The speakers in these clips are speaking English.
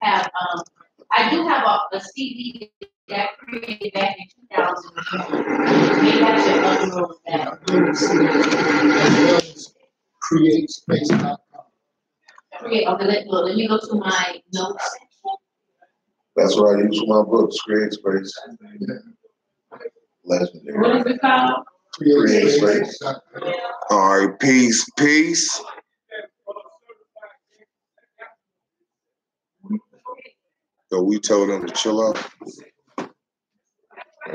have I do have a CD that created back in 2001. Maybe I should upload that. Create space.com. Okay, let me go to my notes. That's what I use for my books, Create Space. Legendary. What is it called? Create Space. All right, peace, peace. So we told them to chill out. All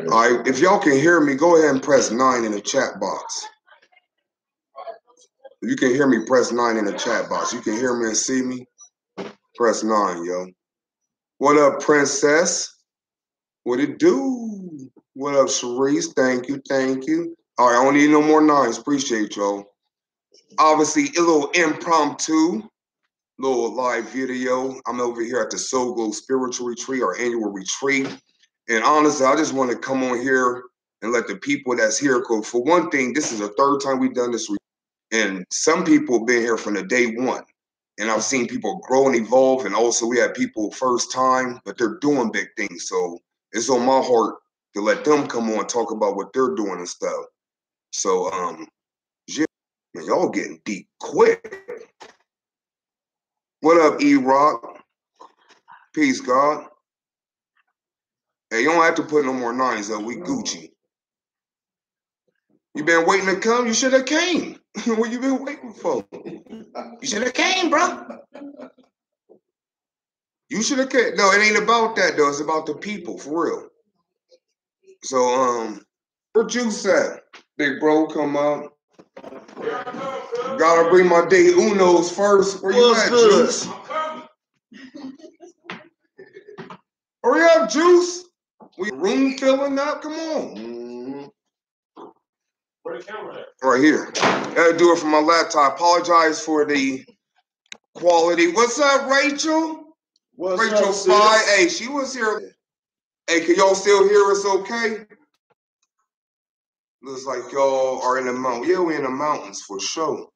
right, if y'all can hear me, go ahead and press 9 in the chat box. If you can hear me, press 9 in the chat box. You can hear me and see me, press 9, yo. What up, Princess? What it do? What up, Sharice? Thank you, thank you. All right, I don't need no more 9s. Appreciate y'all. Obviously, a little impromptu, little live video. I'm over here at the Soul Glow Spiritual Retreat, our annual retreat. And honestly, I just want to come on here and let the people that's here, because for one thing, this is the 3rd time we've done this. And some people have been here from the day one. And I've seen people grow and evolve. And also we have people first time, but they're doing big things. So it's on my heart to let them come on and talk about what they're doing and stuff. So, yeah, man, y'all getting deep quick. What up, E-Rock? Peace, God. Hey, you don't have to put no more 9s though. We Gucci. You been waiting to come? You should have came. What you been waiting for? You should have came, bro. You should have came. No, it ain't about that though. It's about the people, for real. So, where Juice at? Big bro, come out. Gotta bring my day Unos first. Where you at, Juice? Hurry up, Juice. We room filling up. Come on. Where the camera at? Right here. Gotta do it from my laptop. Apologize for the quality. What's up, Rachel? What's Rachel up, Spy. sis? Hey, she was here. Hey, can y'all still hear us okay? Looks like y'all are in the mountains. Yeah, we in the mountains for sure.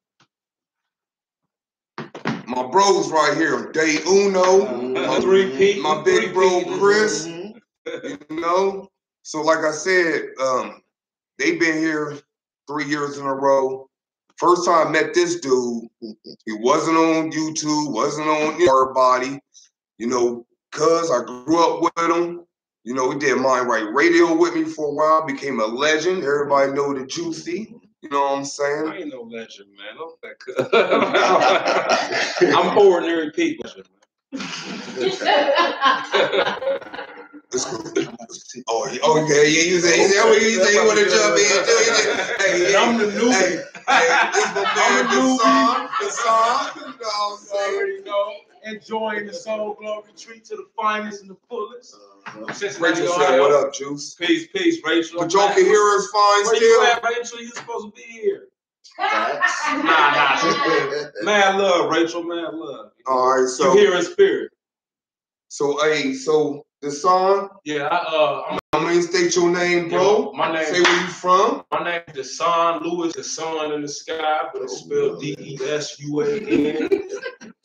My bros right here. Day Uno. My big bro, Chris. You know? So like I said, they've been here 3 years in a row. First time I met this dude, he wasn't on YouTube, wasn't on everybody, you know, cuz I grew up with him. You know, he did Mind Right Radio with me for a while, became a legend. Everybody know the Juicy. You know what I'm saying? I ain't no legend, man. I'm ordinary people. Oh, yeah, you say you want to jump in too. Hey, I'm the newbie. Hey, this my man, the song. You know what I'm saying? Enjoying the Soul Glow Retreat to the finest and the fullest. Rachel said, "What up, Juice?" Peace, Rachel. But y'all can hear us fine Where still. you at, Rachel? You supposed to be here. Nah. Mad love, Rachel. Mad love. All right, so you here in spirit. So, hey, so the song. Yeah, I'm gonna state your name, bro. My name. Say where you from. My name is Desan Lewis, the sun in the sky, but it's spelled D-E-S-U-A-N.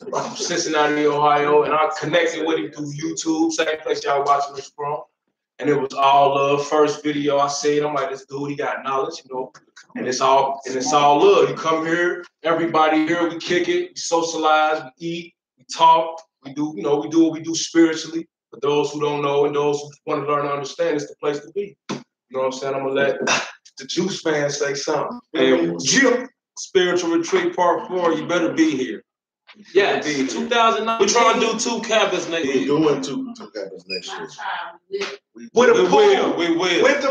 I'm from Cincinnati, Ohio, and I connected with him through YouTube, same place y'all watching us from. And it was all love. First video I seen, I'm like, this dude, he got knowledge, you know. And it's all love. You come here, everybody here, we kick it, we socialize, we eat, we talk, we do what we do spiritually. For those who don't know and those who want to learn and understand, it's the place to be. You know what I'm saying? I'm gonna let the Juice fans say something. And Jim, Spiritual Retreat Part 4, you better be here. Yes, 2009. We're trying to do 2 campus next year. We're doing two campus next year. With a pool. We will. With the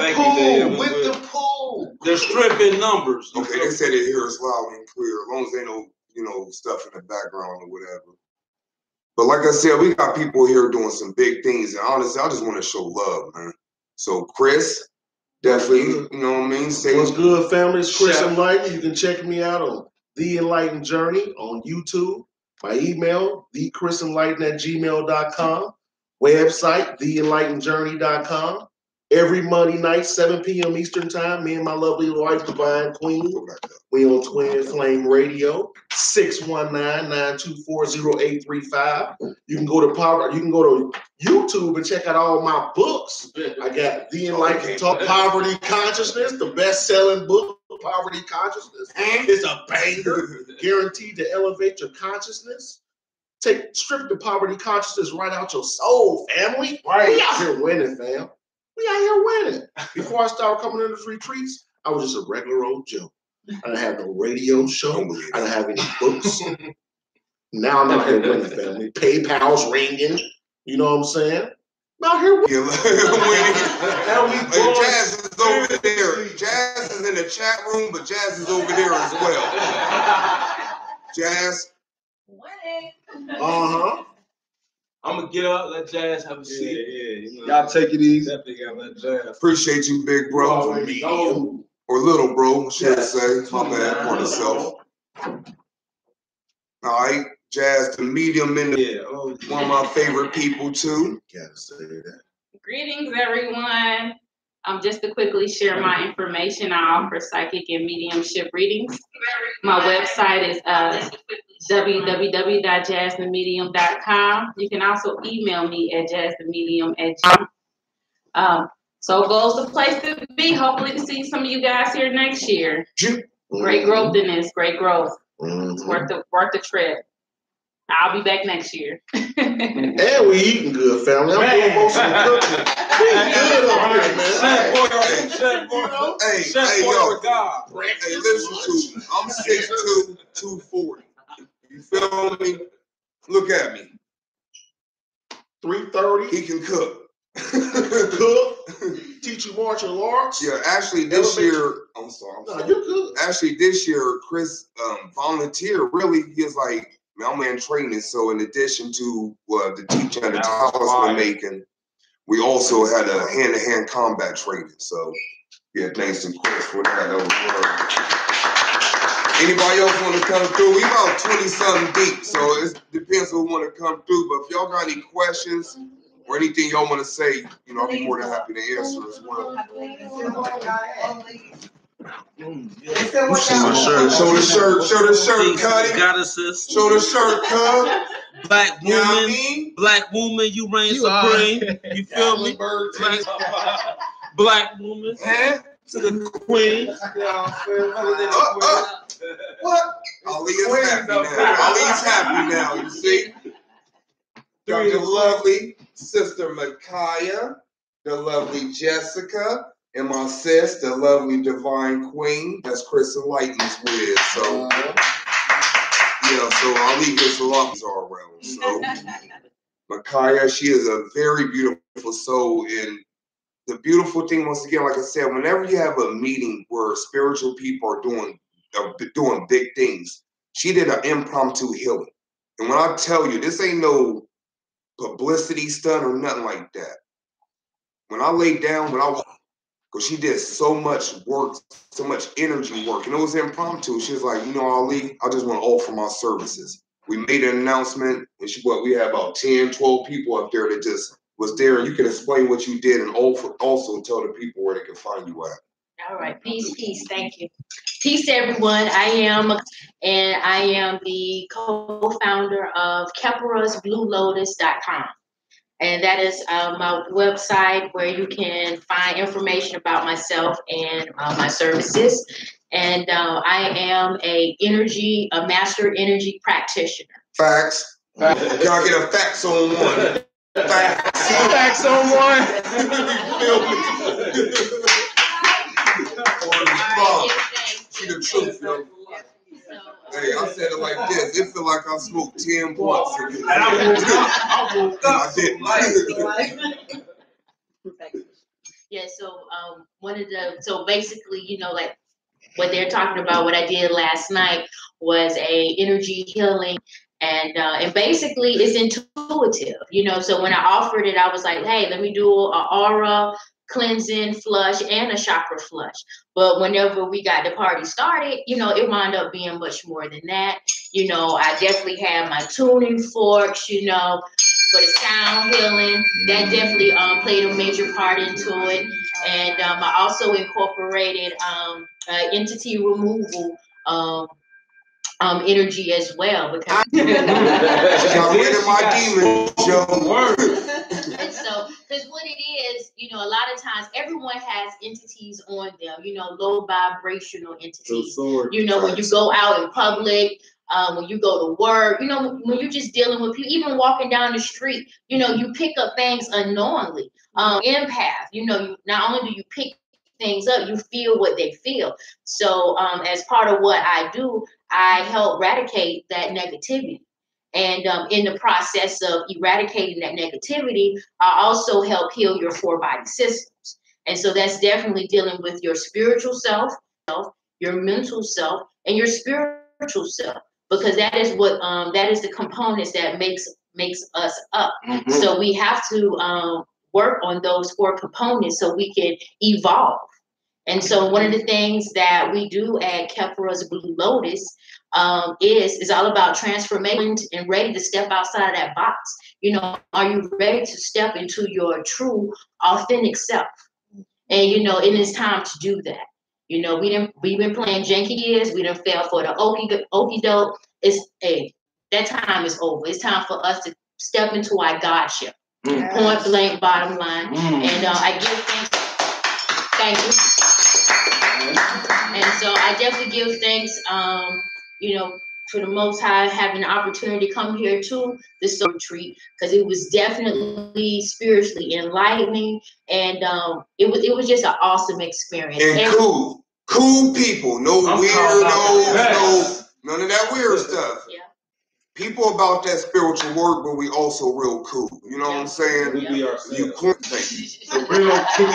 pool. They're stripping numbers. Okay, they said they hear us loud and clear, as long as they know, you know, stuff in the background or whatever. But like I said, we got people here doing some big things, and honestly, I just want to show love, man. So Chris, definitely, you know what I mean? Say what's good, family? It's Chris Enlightened. You can check me out on The Enlightened Journey on YouTube. My email, thechrisenlightened@gmail.com. Website, theenlightenedjourney.com. Every Monday night, 7 p.m. Eastern Time, me and my lovely wife, Divine Queen, we on Twin Flame Radio, 619-924-0835. You can go to YouTube and check out all my books. I got The Enlightened Talk, Poverty Consciousness, the best-selling book, Poverty Consciousness. It's a banger, guaranteed to elevate your consciousness. Strip the poverty consciousness right out your soul, family. Right. We out here winning, fam. We out here winning. Before I started coming to these retreats, I was just a regular old Joe. I didn't have no radio show. I didn't have any books. Now I'm out here winning, family. PayPal's ringing. You know what I'm saying? I'm out here winning. Hey, Jazz is over there. Jazz is in the chat room, but Jazz is over there as well. Jazz. Uh-huh. I'm gonna get up, let Jazz have a seat. Yeah. Y'all take it easy. Definitely gotta let Jazz. Appreciate you, big bro. Or little bro, should I say. My bad for myself. All right, Jazz, the medium in the one of my favorite people too. Gotta say that. Greetings, everyone. Just to quickly share my information, I offer psychic and mediumship readings. My website is www.jazzthemedium.com. You can also email me at jazzthemedium@gmail.com. So goes the place to be. Hopefully to see some of you guys here next year. Great growth in this. Great growth. It's worth the trip. I'll be back next year. And we eating good, family. I'm doing most of the cooking. We good up here, man. Hey, yo. Hey, listen to me. I'm 6'2", 240. You feel me? Look at me. 330. He can cook. Cook. Teach you martial arts. Yeah, actually this year, I'm sorry. No, you're good. Actually this year, Chris volunteered. Really, he was like, man, I'm in training. So in addition to the teaching and the talisman making, we also had a hand-to-hand combat training. So yeah, thanks to Chris for that. Anybody else want to come through? We about 20-something deep, so it depends who want to come through. But if y'all got any questions or anything y'all want to say, you know, I'll be more than happy to answer as well. Show the shirt, Cuddy. Goddesses. Show the shirt, Cud. Black woman, You know what I mean? black woman, you reign supreme. You feel me? Black woman to the queen. What? Ali is happy now. Ali's happy now, you see? Got the lovely sister Micaiah, the lovely Jessica, and my sis, the lovely Divine Queen. That's Chris Enlightened's with. So, yeah, so Ali gets a lot all around. So, Micaiah, she is a very beautiful soul. And the beautiful thing, once again, like I said, whenever you have a meeting where spiritual people are doing big things, she did an impromptu healing. And when I tell you, this ain't no publicity stunt or nothing like that. When I laid down, because she did so much work, so much energy work, and it was impromptu. She was like, you know, Ali, I just want to offer my services. We made an announcement, and we had about 10, 12 people up there that just was there, and you can explain what you did and also tell the people where they can find you at. All right, peace, thank you. Peace, everyone. I am the co-founder of KeparasBlueLotus.com. And that is my website where you can find information about myself and my services. And I am a master energy practitioner. Facts. Y'all get a facts on one. Facts on one. See the truth, yo. Hey, I said it like this. It feel like I smoked 10 blunts. And I woke up. I didn't. Yeah, so basically, you know, like what they're talking about, what I did last night was a energy healing, and basically it's intuitive, you know. So when I offered it, I was like, hey, let me do an aura cleansing flush and a chakra flush. But whenever we got the party started, you know, it wound up being much more than that. You know, I definitely had my tuning forks, you know, for the sound healing. That definitely played a major part into it. And I also incorporated entity removal energy as well, because got rid of my demons, Joe. And so, because what it is, a lot of times everyone has entities on them, low vibrational entities. When you go out in public, when you go to work, when you're just dealing with people, even walking down the street, you pick up things unknowingly. Empath, not only do you pick things up, you feel what they feel. So as part of what I do, I help eradicate that negativity. And in the process of eradicating that negativity, I also help heal your 4 body systems. And so that's definitely dealing with your spiritual self, your mental self, and your spiritual self, because that is what that is the components that makes us up. Mm-hmm. So we have to work on those 4 components so we can evolve. And so one of the things that we do at Kepura's Blue Lotus is all about transformation and ready to step outside of that box. Are you ready to step into your true, authentic self? And it is time to do that. We've been playing janky years. We done fell for the okie doke. That time is over. It's time for us to step into our Godship. Yes. Point blank, bottom line. And I give thanks. Thank you. And so I definitely give thanks, for the Most High having the opportunity to come here to the soul retreat, because it was definitely spiritually enlightening, and it was just an awesome experience. And cool people, no weirdos, none of that weird stuff. Yeah. People about that spiritual work, but we also real cool. You know what I'm saying? We are. You cool. The real cool.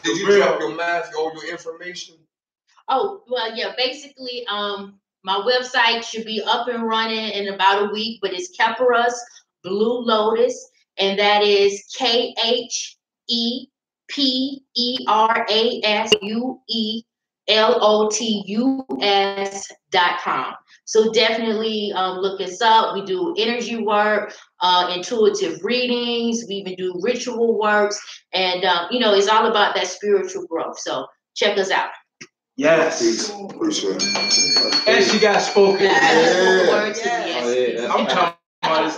Did you drop your mask, all your information? Oh, well, yeah, basically, my website should be up and running in about a week, but it's Kepura's Blue Lotus, and that is KHEPERASUELOTUS.com. So definitely look us up. We do energy work, intuitive readings. We even do ritual works, and it's all about that spiritual growth. So check us out. Yes. Appreciate it. And she got spoken. Yeah. I'm talking about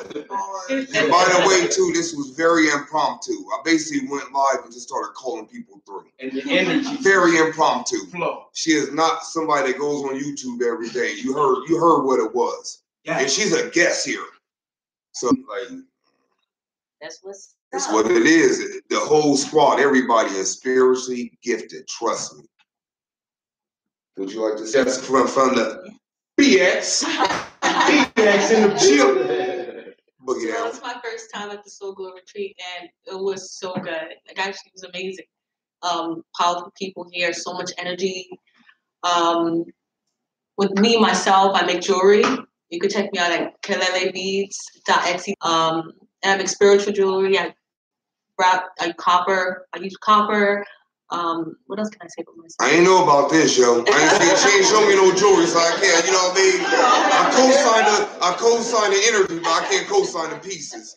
this. And by the way, too, this was very impromptu. I basically went live and just started calling people through. And the energy. Very impromptu. Flow. She is not somebody that goes on YouTube every day. You heard what it was. Yes. And she's a guest here. So that's what it is. The whole squad, everybody is spiritually gifted. Trust me. Would you like to say from the BX? BX in the chip. Boogie down. It was my first time at the Soul Glow Retreat, and it was so good. Like, actually, it was amazing. Powerful people here, so much energy. With me, myself, I make jewelry. You could check me out at kelelebeads.etsy. And I make spiritual jewelry. I use copper. What else can I say about myself? I ain't know about this, yo. She ain't show me no jewelry, so I can't, you know what I mean? I co-sign the energy, but I can't co-sign the pieces.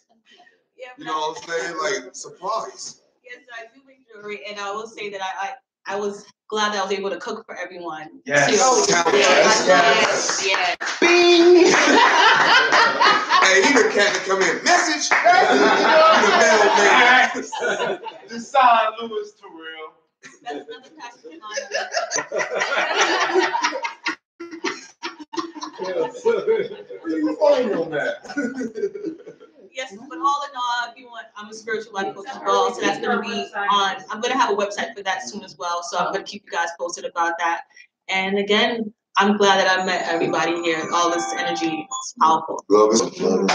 Yeah, you know what I'm saying? Like, surprise. Yes, I do make jewelry, and I will say that I was glad that I was able to cook for everyone. Yes. Yes. Yes. Bing! Hey, he the cat to come in. Message! The mailman. Decide Louis Terrell. That's another passion of mine. Where you find on that? Yes, but all in all, if you want, I'm a spiritual life coach as well, so that's going to be on. I'm going to have a website for that soon as well, so I'm going to keep you guys posted about that. And again, I'm glad that I met everybody here. All this energy is powerful. Love is for sure.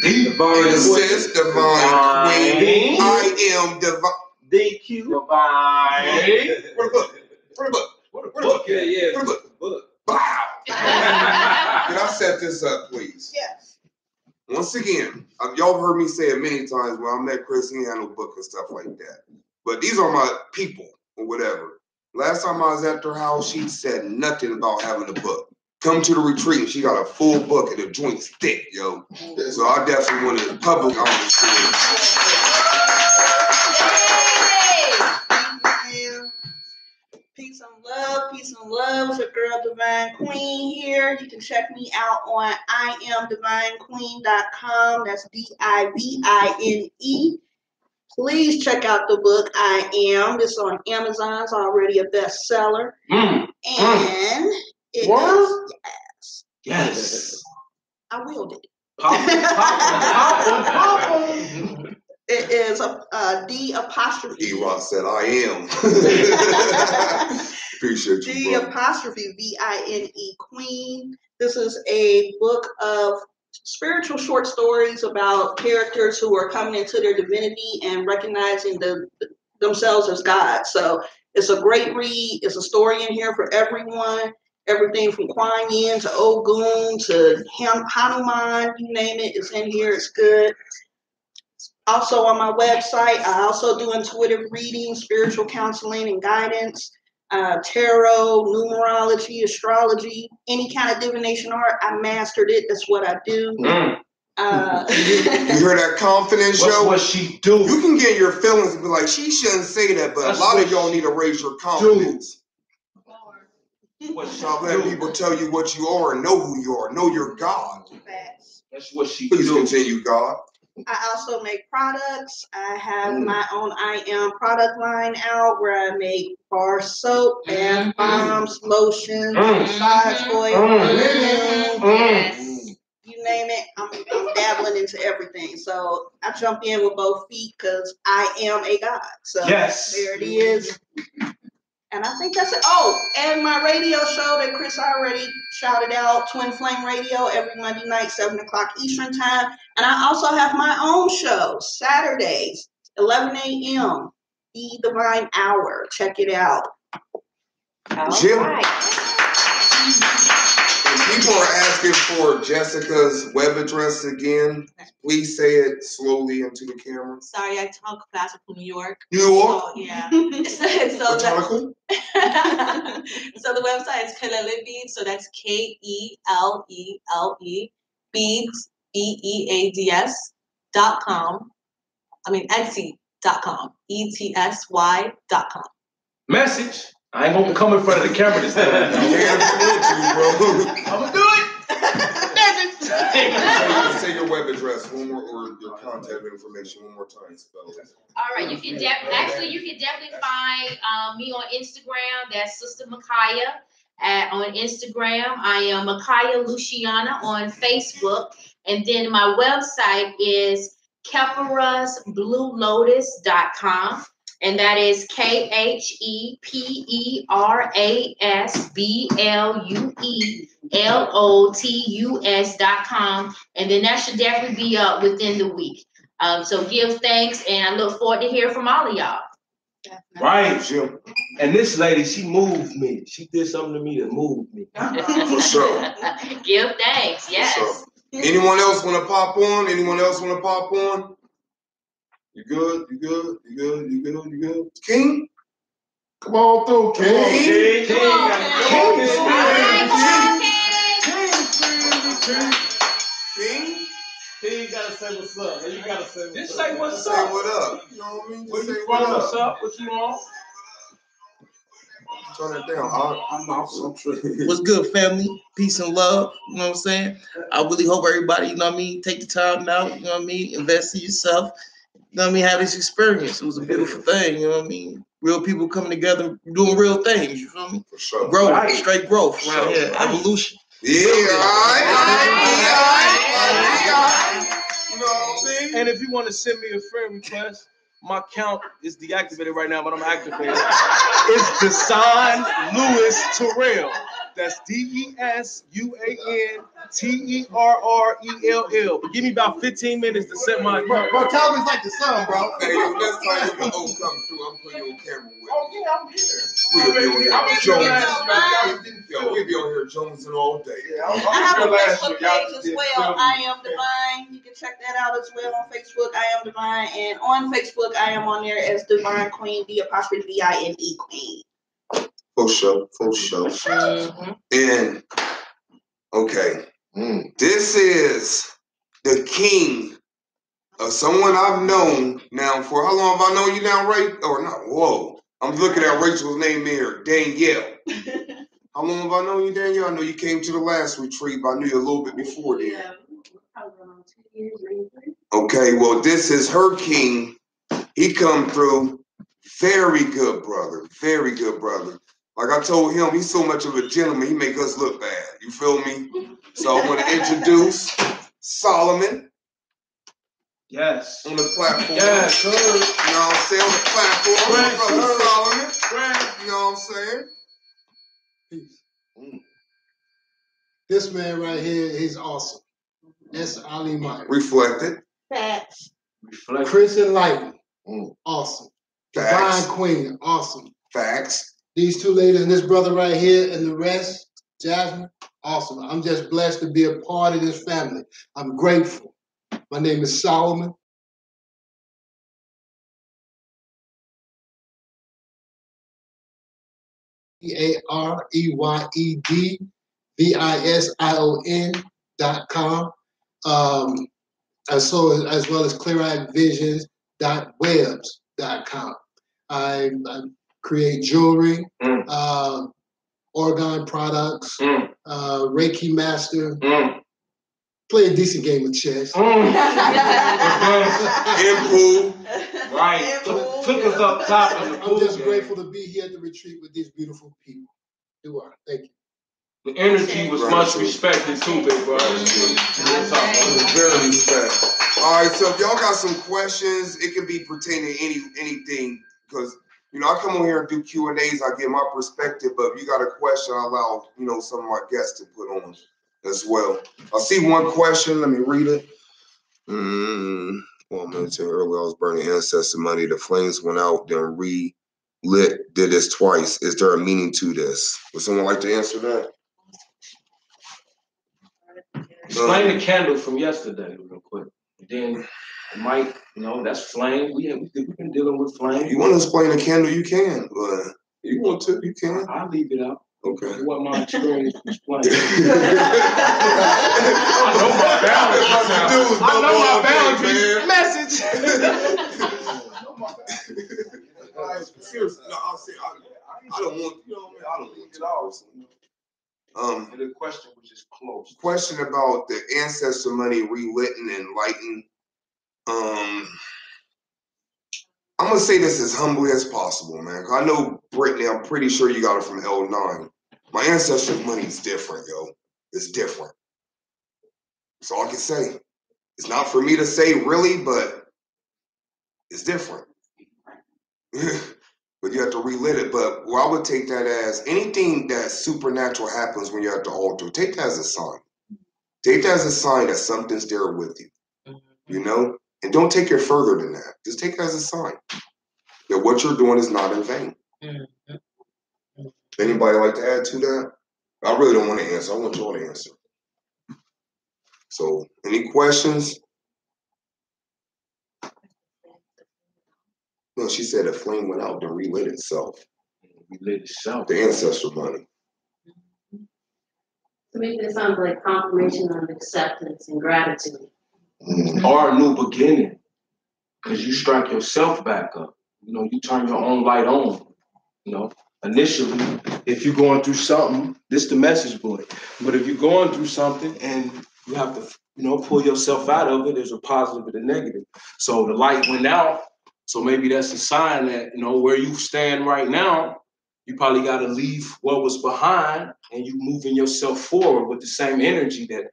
Divine assist, divine queen. I am divine. DQ. Divine. Where the book? Yeah. Book. Wow. Can I set this up, please? Yes. Once again, y'all heard me say it many times when I met Chris, he ain't had no book and stuff like that. But these are my people or whatever. Last time I was at her house, she said nothing about having a book. come to the retreat. She got a full bucket of joints thick, yo. So I definitely want to public honor. Peace and love, peace and love. It's your girl Divine Queen here. You can check me out on IamDivineQueen.com. That's DIVINE. Please check out the book I Am. It's on Amazon. It's already a bestseller. And it is, Yes. I willed it. Pop. It is a D apostrophe. E-Rock said, I am. Appreciate you, D bro. apostrophe VINE Queen. This is a book of spiritual short stories about characters who are coming into their divinity and recognizing themselves as God. So it's a great read. It's a story in here for everyone. Everything from Kuan Yin to Ogun to Hanuman, you name it, it's in here. It's good. Also on my website, I also do intuitive reading, spiritual counseling and guidance, tarot, numerology, astrology, any kind of divination art. I mastered it. That's what I do. You hear that confidence, yo? What she do? You can get your feelings and be like, she shouldn't say that, but a lot of y'all need to raise your confidence. Stop letting people tell you what you are and know who you are. Know your God. That's what she Please do. continue, God. I also make products. I have my own I Am product line out where I make bar soap, bath bombs, lotions, massage oil, you name it. I'm dabbling into everything. So I jump in with both feet because I am a God. So there it is. And I think that's it. Oh, and my radio show that Chris already shouted out, Twin Flame Radio, every Monday night, 7 o'clock Eastern Time. And I also have my own show, Saturdays, 11 a.m., The Divine Hour. Check it out. Jim, people are asking for Jessica's web address again. Please say it slowly into the camera. Sorry, I talk fast from New York. New York? So, yeah. So the website is Kelele Beads. So that's KELELE Beads BEADS.com. I mean Etsy.com. ETSY.com. Message. I ain't gonna come in front of the camera this time. I'm gonna do it. Say your web address one more, or your contact information one more time. Spell it. All right, you can definitely find me on Instagram. That's Sister Micaiah on Instagram. I am Micaiah Luciana on Facebook, and then my website is KeperasBlueLotus.com. And that is KeperasBlueLotus.com. And then that should definitely be up within the week. So give thanks, and I look forward to hearing from all of y'all. Right, Jim. And this lady, she moved me. She did something to me that moved me. For sure. Give thanks, yes. Sure. Anyone else want to pop on? Anyone else want to pop on? You good? You good? You good? You good? You good? King? Come on through, King. King? King gotta say what's up. You gotta say what's Just up. say what's Say up. what up. You know what I mean? Where Just say you what from? up. What's up? What you want? Turn it down. I'm what's good, family? Peace and love. You know what I'm saying? I really hope everybody, you know what I mean, take the time out, you know what I mean, invest in yourself. You know what I mean? Have this experience. It was a beautiful thing, you know what I mean? Real people coming together, doing real things, you feel me? For sure. Growth, Right. straight growth around here, evolution. Yeah, all right. You know what I'm saying? And if you want to send me a friend request, my account is deactivated right now, but I'm activated. It's Desan Lewis Terrell. That's DESUANTERRELL. But give me about 15 minutes to set my account. Bro, Calvin's like the sun, bro. Hey, yo, next time you can come through, I'm putting you on camera with Oh, yeah, I'm here. We'll be on here Jones. Yo, We'll be on here jonesing all day. I have a Facebook page as well. I Am Divine. You can check that out as well on Facebook. I Am Divine, and on Facebook, I am on there as Divine Queen, D''VINE Queen. For sure, for sure. And Okay. This is the king of someone I've known now for how long have I known you now, Ray? Or not? Whoa. I'm looking at Rachel's name here, Danielle. How long have I known you, Danielle? I know you came to the last retreat, but I knew you a little bit before then. Yeah, probably around 2 years, maybe 3. Okay, well, this is her king. He come through. Very good brother. Very good brother. Like I told him, he's so much of a gentleman, he make us look bad. You feel me? So I want to introduce Solomon. Yes. On the platform. Yes, sir. You know what I'm saying? On the platform. Right. Brother Solomon. Right. You know what I'm saying? Peace. This man right here, he's awesome. That's Ali Meyer. Reflected. Facts. Reflect. Chris Enlightened. Awesome. Facts. Divine Queen. Awesome. Facts. These two ladies and this brother right here and the rest, Jasmine, awesome. I'm just blessed to be a part of this family. I'm grateful. My name is Solomon. AREYEDVISION.com. As well as cleareyedvisions.webs.com. I create jewelry, organ products, Reiki master, play a decent game of chess. Improve. Right. Took us up top of the pool. I'm just grateful to be here at the retreat with these beautiful people. You are. Thank you. The energy was much respected too, big brother. Very respect. All right, so if y'all got some questions, it can be pertaining to anything, because I come on here and do Q&As. I give my perspective, but if you got a question, I allow some of my guests to put on as well. I see one question. Let me read it. Well, I mentioned earlier, I was burning ancestor money. The flames went out, then relit. Did this twice. Is there a meaning to this? Would someone like to answer that? Explain the candle from yesterday real quick. And then Mike, that's flame. We've been dealing with flame. You want to explain the candle, you can. But you want to, you can. I'll leave it out. Okay. What my experience was playing. I know my boundaries. Message. Seriously, no, I'll say I don't want, I don't want it all. And the question was just close. Question about the ancestor money relit and enlightened. I'm gonna say this as humbly as possible, man. I know Brittany, I'm pretty sure you got it from L9. My ancestor money is different, yo. It's different. That's all I can say. It's not for me to say really, but it's different. But you have to relit it. But I would take that as anything that supernatural happens when you're at the altar, take that as a sign. Take that as a sign that something's there with you. And don't take it further than that. Just take it as a sign that what you're doing is not in vain. Anybody like to add to that? I really don't want to answer. I want y'all to answer. So, any questions? No, she said the flame went out and relit itself. Relit itself. The ancestor money. To me, it sounds like confirmation of acceptance and gratitude. Or a new beginning. Because you strike yourself back up. You turn your own light on. Initially, if you're going through something, this the message board. But if you're going through something and you have to, pull yourself out of it, there's a positive and a negative. So the light went out. So maybe that's a sign that, where you stand right now, you probably got to leave what was behind and you moving yourself forward with the same energy that,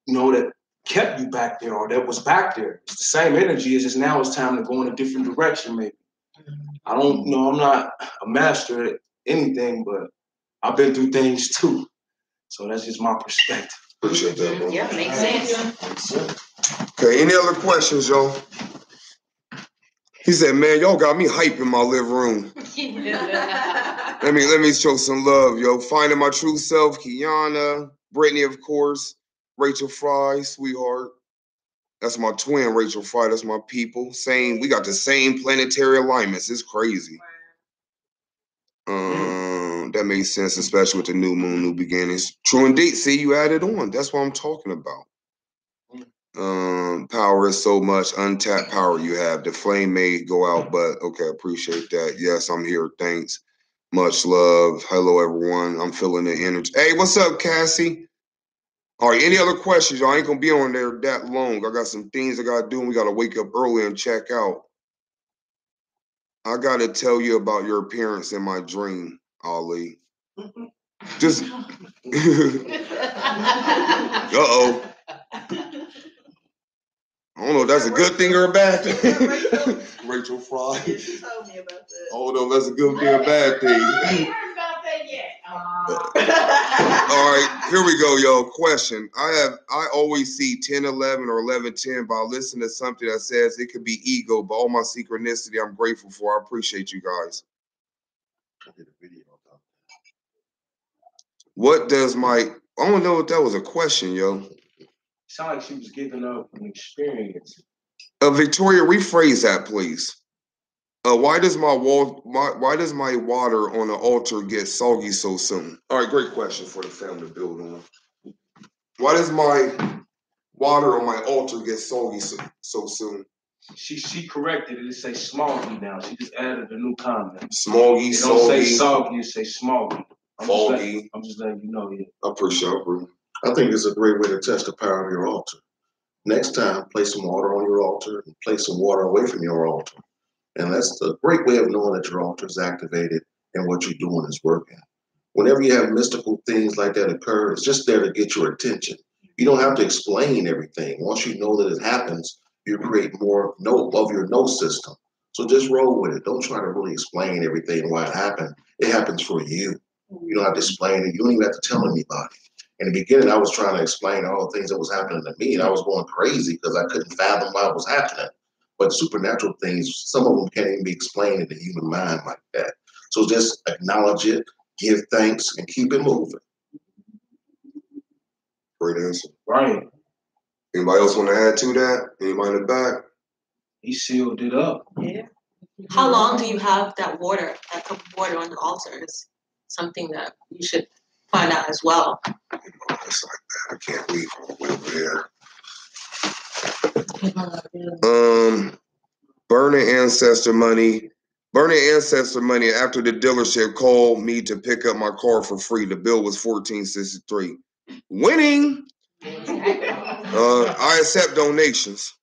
that kept you back there or that was back there. It's the same energy. It's just now it's time to go in a different direction, maybe. I don't know. I'm not a master at anything, but I've been through things too. So that's just my perspective. Appreciate that, bro. Yeah, makes sense. Okay, any other questions, y'all? He said, man, y'all got me hype in my living room. Let me show some love, yo. Finding my true self, Kiana, Brittany, of course, Rachel Fry, sweetheart. That's my twin, Rachel Fry. That's my people. We got the same planetary alignments. It's crazy. That makes sense, especially with the new moon, new beginnings. True indeed. See, you added on. That's what I'm talking about. Power is so much untapped power you have. The flame may go out, but okay, appreciate that. Yes, I'm here. Thanks. Much love. Hello, everyone. I'm feeling the energy. Hey, what's up, Cassie? All right, any other questions? I ain't gonna be on there that long. I got some things I gotta do, and we gotta wake up early and check out. I gotta tell you about your appearance in my dream, Ali. Just uh-oh. I don't know if that's a good thing or a bad thing. Rachel Fry. Yeah, she told me about that. I don't know if that's a good thing or a bad thing. I ain't heard about that yet. All right, here we go, y'all. Question. I always see 10-11 or 11-10, but I listen to something that says it could be ego, but all my synchronicity I'm grateful for. I appreciate you guys. I did a video about What does my, I don't know if that was a question, yo. Sound like she was giving up an experience. Victoria, rephrase that, please. Why does my water on the altar get soggy so soon? All right, great question for the family to build on. Why does my water on my altar get soggy so soon? She corrected it. It say smoggy now. She just added a new comment. Smoggy, It don't say soggy. soggy. It say smoggy. Foggy. I'm just letting you know. Yeah. I appreciate it, bro. I think it's a great way to test the power of your altar. Next time, place some water on your altar and place some water away from your altar. And that's a great way of knowing that your altar is activated and what you're doing is working. Whenever you have mystical things like that occur, it's just there to get your attention. You don't have to explain everything. Once you know that it happens, you create more of your know system. So just roll with it. Don't try to really explain everything why it happened. It happens for you. You don't have to explain it. You don't even have to tell anybody. In the beginning, I was trying to explain all the things that was happening to me, and I was going crazy because I couldn't fathom why it was happening. But supernatural things, some of them can't even be explained in the human mind like that. So just acknowledge it, give thanks, and keep it moving. Great answer. Right. Anybody else want to add to that? Anybody in the back? He sealed it up. Yeah. How long do you have that water, that cup of water on the altar? Is something that you should find out as well. It's like that. I can't leave all the way over there. Burning ancestor money. Burning ancestor money after the dealership called me to pick up my car for free. The bill was $14.63. Winning. I accept donations.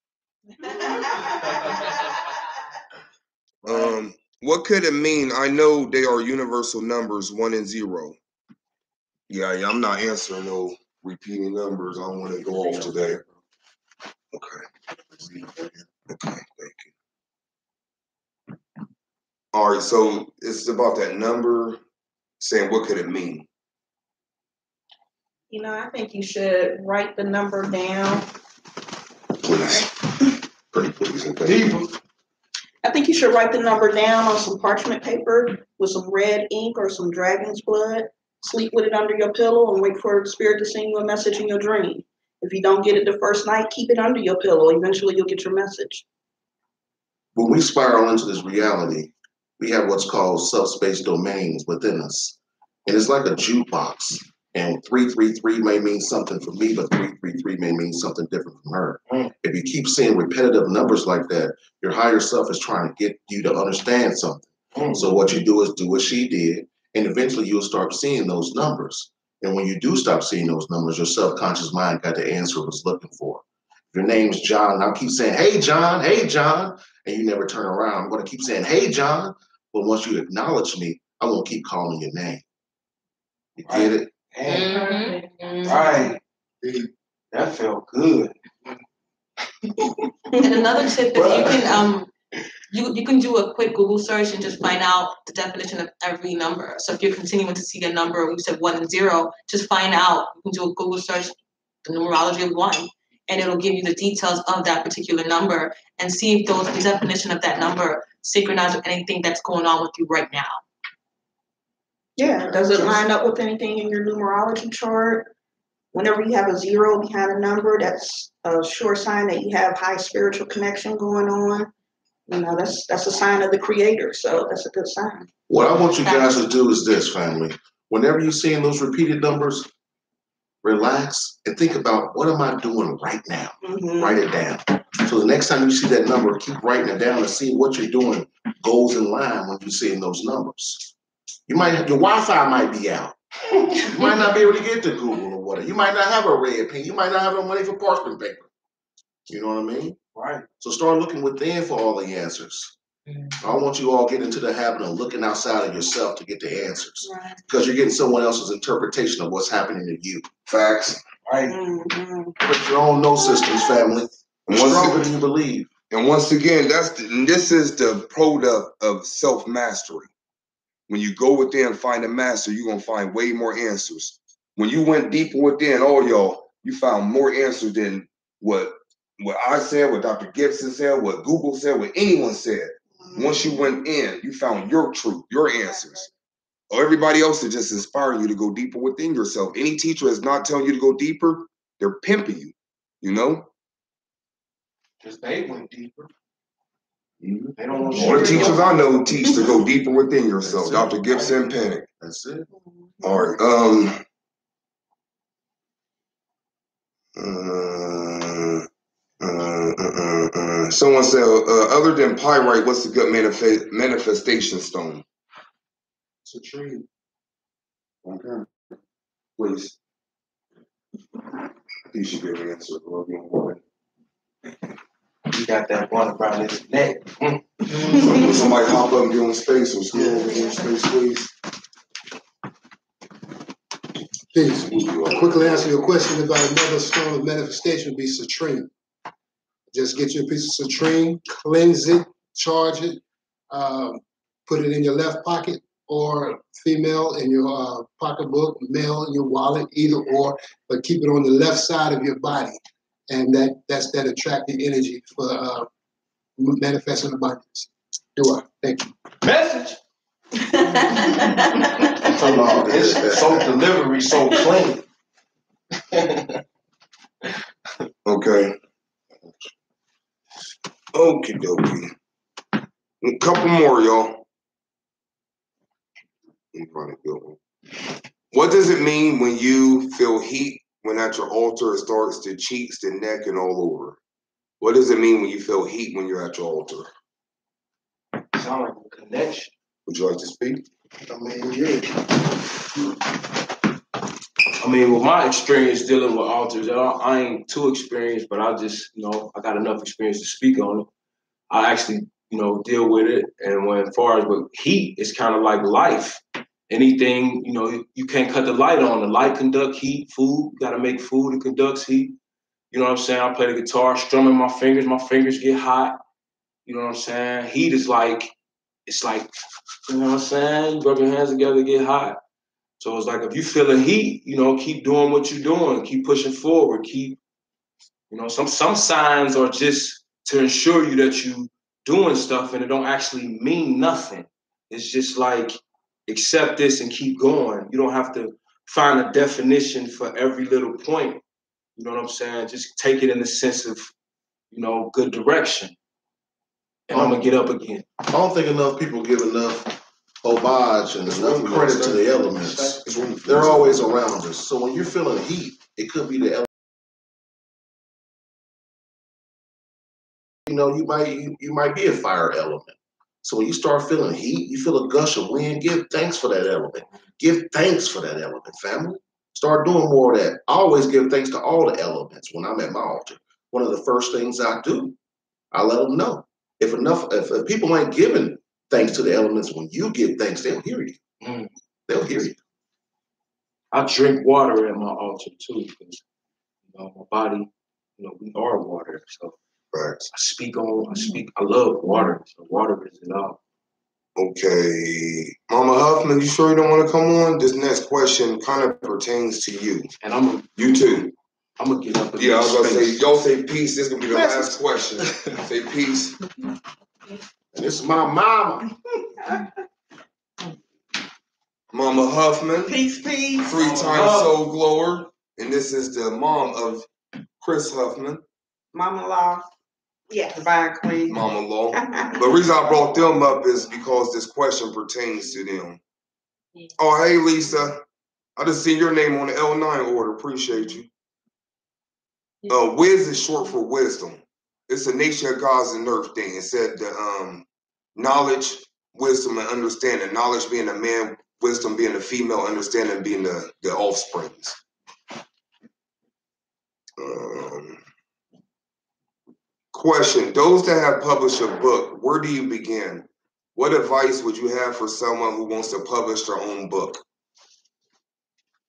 What could it mean? I know they are universal numbers, 1 and 0. Yeah, I'm not answering no repeating numbers. I don't want to go off today. Okay. Okay, thank you. All right, so it's about that number, saying what could it mean? You know, I think you should write the number down. Please. Pretty please and thank you. I think you should write the number down on some parchment paper with some red ink or some dragon's blood. Sleep with it under your pillow and wait for the spirit to send you a message in your dream. If you don't get it the first night, keep it under your pillow. Eventually, you'll get your message. When we spiral into this reality, we have what's called subspace domains within us. And it's like a jukebox. And 333 may mean something for me, but 333 may mean something different from her. If you keep seeing repetitive numbers like that, your higher self is trying to get you to understand something. So what you do is do what she did, and eventually you'll start seeing those numbers. And when you do stop seeing those numbers, your subconscious mind got the answer it was looking for. If your name's John, and I'll keep saying, hey, John, and you never turn around, I'm going to keep saying, hey, John. But once you acknowledge me, I won't keep calling your name. You get it? Mm-hmm. Right. That felt good. And another tip is you can do a quick Google search and just find out the definition of every number. So if you're continuing to see a number, you said 1 and 0, just find out. You can do a Google search, the numerology of 1, and it'll give you the details of that particular number and see if the definition of that number synchronize with anything that's going on with you right now. Yeah, does it line up with anything in your numerology chart? Whenever you have a 0 behind a number, that's a sure sign that you have high spiritual connection going on. You know, that's a sign of the Creator. So that's a good sign. What I want you guys to do is this, family. Whenever you're seeing those repeated numbers, relax and think about, what am I doing right now? Write it down. So the next time you see that number, keep writing it down and see what you're doing goes in line when you're seeing those numbers. Your Wi-Fi might be out. You might not be able to get to Google or whatever. You might not have a red pen. You might not have no money for parchment paper. You know what I mean? Right. So start looking within for all the answers. I want you all to get into the habit of looking outside of yourself to get the answers. Right. Because you're getting someone else's interpretation of what's happening to you. Facts. Right. Put your own know systems, family. Stronger than you believe. And once again, this is the product of self-mastery. When you go within and find a master, you're going to find way more answers. When you went deeper within, all y'all, you found more answers than what I said, what Dr. Gibson said, what Google said, what anyone said. Once you went in, you found your truth, your answers. Or everybody else is just inspiring you to go deeper within yourself. Any teacher is not telling you to go deeper, they're pimping you, you know? Because they went deeper. Mm-hmm. They don't want All the teachers I know teach to go deeper within yourself. Dr. Gibson, Panic. That's it. All right. Someone said, other than pyrite, what's a good manifestation stone? It's a tree. Okay. Please. You should be able to answer. You got that one around his neck. Somebody hop up and get on space or school over on space, please. Peace. Quickly answer your question about another stone of manifestation would be citrine. Just get you a piece of citrine, cleanse it, charge it, put it in your left pocket, or female in your pocketbook, male in your wallet, either or, but keep it on the left side of your body. And that's that attractive energy for manifesting abundance. Do I? Thank you. Message. It's so delivery, so clean. Okay. Okie dokie. A couple more, y'all. What does it mean when you feel heat when at your altar it starts to cheeks, the neck, and all over? What does it mean when you feel heat when you're at your altar? Sound like a connection. Would you like to speak? I mean, yeah. I mean, with my experience dealing with altars, I ain't too experienced, but I just, I got enough experience to speak on it. I actually, deal with it. And when, as far as with heat, it's kind of like life. Anything, you can't cut the light on. The light conduct heat, food, you got to make food, it conducts heat. You know what I'm saying? I play the guitar, strumming my fingers get hot. You know what I'm saying? Heat is like, it's like, you know what I'm saying? You rub your hands together, get hot. So it's like, if you feeling heat, keep doing what you're doing, keep pushing forward, keep, some signs are just to ensure you that you doing stuff and it don't actually mean nothing. It's just like, accept this and keep going. You don't have to find a definition for every little point. You know what I'm saying? Just take it in the sense of, good direction. And I'm going to get up again. I don't think enough people give enough homage and enough credit to the elements. They're always around us. So when you're feeling heat, it could be the element. You might be a fire element. So when you start feeling heat, you feel a gush of wind, give thanks for that element. Give thanks for that element, family. Start doing more of that. I always give thanks to all the elements when I'm at my altar. One of the first things I do, I let them know. If people ain't giving thanks to the elements, when you give thanks, they'll hear you. They'll hear you. I drink water at my altar too, because my body, we are water. So right. I love water. So water is it all. Okay. Mama Huffman, you sure you don't want to come on? This next question kind of pertains to you. And you too. I'm gonna get up and I was gonna say, y'all say peace. This is gonna be the last question. Say peace. This is my mama. Mama Huffman. Peace, peace. 3-time soul glower. And this is the mom of Chris Huffman. Mama-in-law. Yes. Divine Queen. Mama Law. The reason I brought them up is because this question pertains to them. Oh, hey, Lisa. I just seen your name on the L9 order. Appreciate you. Wiz is short for wisdom. It's a nature of gods and earth thing. It said the knowledge, wisdom, and understanding. Knowledge being a man, wisdom being a female, understanding being the offsprings. Question, those that have published a book, where do you begin? What advice would you have for someone who wants to publish their own book?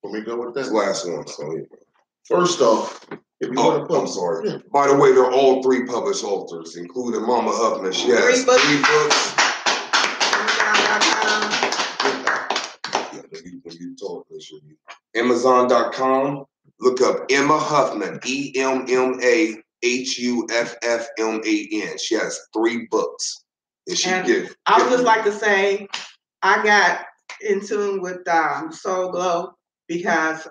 Let me go with that. Last one. So, first off, if you want to I'm sorry. Yeah. By the way, they're all 3 published authors, including Mama Huffman. She has 3 books. Amazon.com. Look up Emma Huffman. EMMAHUFFMAN. She has 3 books. And I would just like to say, I got in tune with Soul Glow because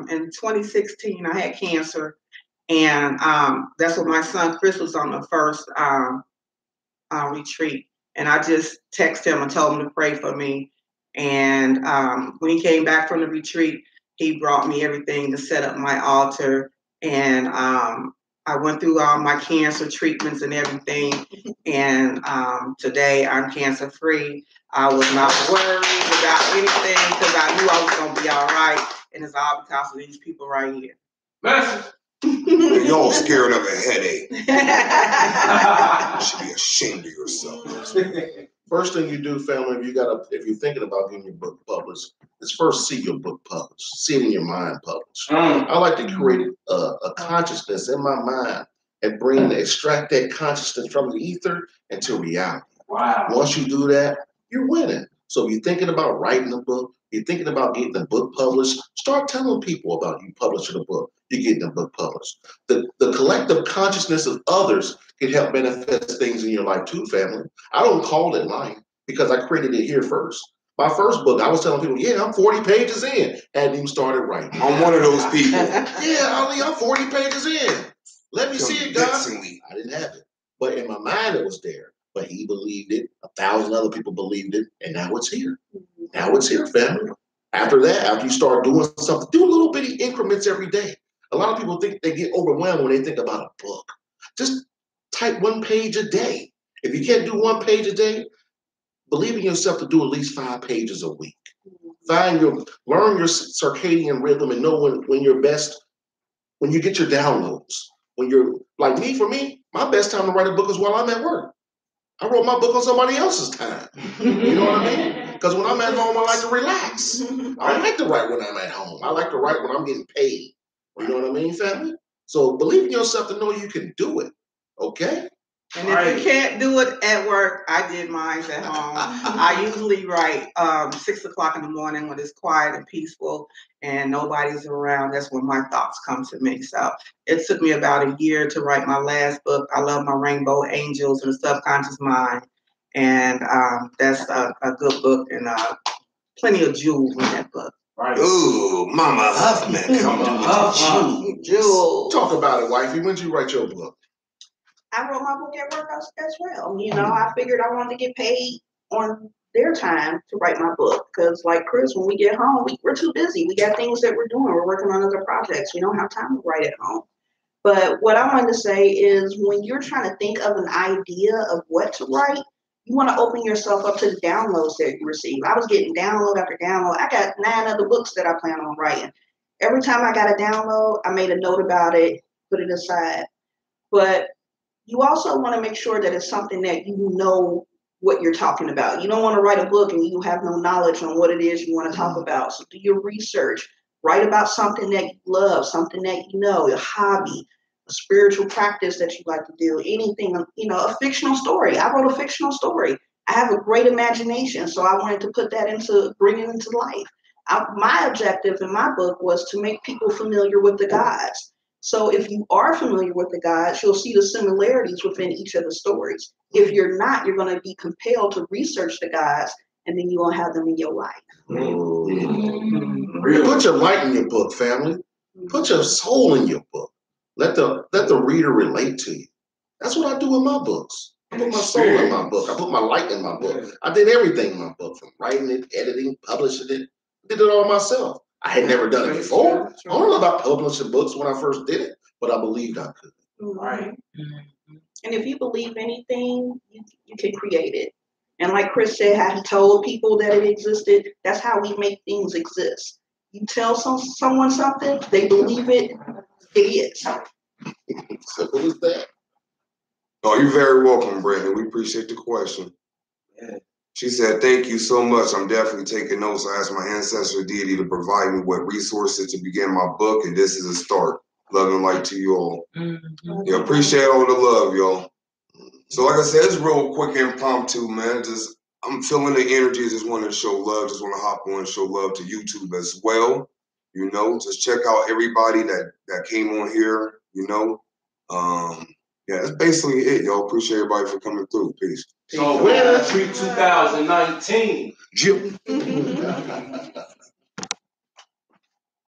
in 2016 I had cancer, and that's what my son Chris was on the first retreat, and I just texted him and told him to pray for me. And when he came back from the retreat, he brought me everything to set up my altar, and I went through all my cancer treatments and everything, and today I'm cancer free. I was not worried about anything because I knew I was going to be all right, and it's all because of these people right here. Message. Y'all scared of a headache. You should be ashamed of yourself. First thing you do, family, if you're thinking about getting your book published, is first see your book published. See it in your mind published. I like to create a consciousness in my mind and extract that consciousness from the ether into reality. Wow. Once you do that, you're winning. So if you're thinking about writing a book, you're thinking about getting the book published, start telling people about you publishing a book. You're getting the book published. The collective consciousness of others can help manifest things in your life too, family. I don't call it mine because I created it here first. My first book, I was telling people, yeah, I'm 40 pages in. Hadn't even started writing. I'm one of those people. Yeah, Ali, I'm 40 pages in. Let me see it, guys. I didn't have it. But in my mind, it was there. But he believed it. 1,000 other people believed it. And now it's here. Now it's here, family. After that, after you start doing something, do little bitty increments every day. A lot of people think they get overwhelmed when they think about a book. Just type 1 page a day. If you can't do 1 page a day, believe in yourself to do at least 5 pages a week. Learn your circadian rhythm and know when you're best, when you get your downloads. When you're like me, for me, my best time to write a book is while I'm at work. I wrote my book on somebody else's time. You know what I mean? Because when I'm at home, I like to relax. I don't like to write when I'm at home. I like to write when I'm getting paid. You know what I mean, family? So believe in yourself to know you can do it. Okay? And if you can't do it at work, I did mine at home. I usually write 6 o'clock in the morning when it's quiet and peaceful and nobody's around. That's when my thoughts come to me. So it took me about a year to write my last book. I love my Rainbow Angels and Subconscious Mind. And that's a good book and plenty of jewels in that book. Right. Ooh, Mama Huffman, come on, jewels. Talk about it, wifey. When did you write your book? I wrote my book at work as well. You know, I figured I wanted to get paid on their time to write my book because, like Chris, when we get home, we're too busy. We got things that we're doing. We're working on other projects. We don't have time to write at home. But what I wanted to say is when you're trying to think of an idea of what to write, you want to open yourself up to the downloads that you receive. I was getting download after download. I got 9 other books that I plan on writing. Every time I got a download, I made a note about it, put it aside. But you also want to make sure that it's something that you know what you're talking about. You don't want to write a book and you have no knowledge on what it is you want to talk about. So do your research. Write about something that you love, something that you know, a hobby, a spiritual practice that you like to do, anything, you know, a fictional story. I wrote a fictional story. I have a great imagination, so I wanted to put that bring it into life. My objective in my book was to make people familiar with the gods. So if you are familiar with the gods, you'll see the similarities within each of the stories. If you're not, you're going to be compelled to research the gods, and then you're going to have them in your life. Put your light in your book, family. Put your soul in your book. Let the reader relate to you. That's what I do in my books. I put my soul in my book. I put my light in my book. I did everything in my book, from writing it, editing, publishing it. I did it all myself. I had never done it before. I don't know about publishing books when I first did it, but I believed I could. Right. And if you believe anything, you can create it. And like Chris said, how he told people that it existed, that's how we make things exist. You tell someone something, they believe it, it is. Simple as that. Oh, you're very welcome, Brandon. We appreciate the question. Yeah. She said, thank you so much. I'm definitely taking notes. I asked my ancestor deity to provide me with resources to begin my book, and this is a start. Love and light to you all. Yeah, appreciate all the love, y'all. So like I said, it's real quick impromptu, man. Just I'm feeling the energy. Just want to show love. Just want to hop on and show love to YouTube as well. You know, just check out everybody that came on here. You know, yeah, that's basically it, y'all. Appreciate everybody for coming through. Peace. So, winner 2019. Jim.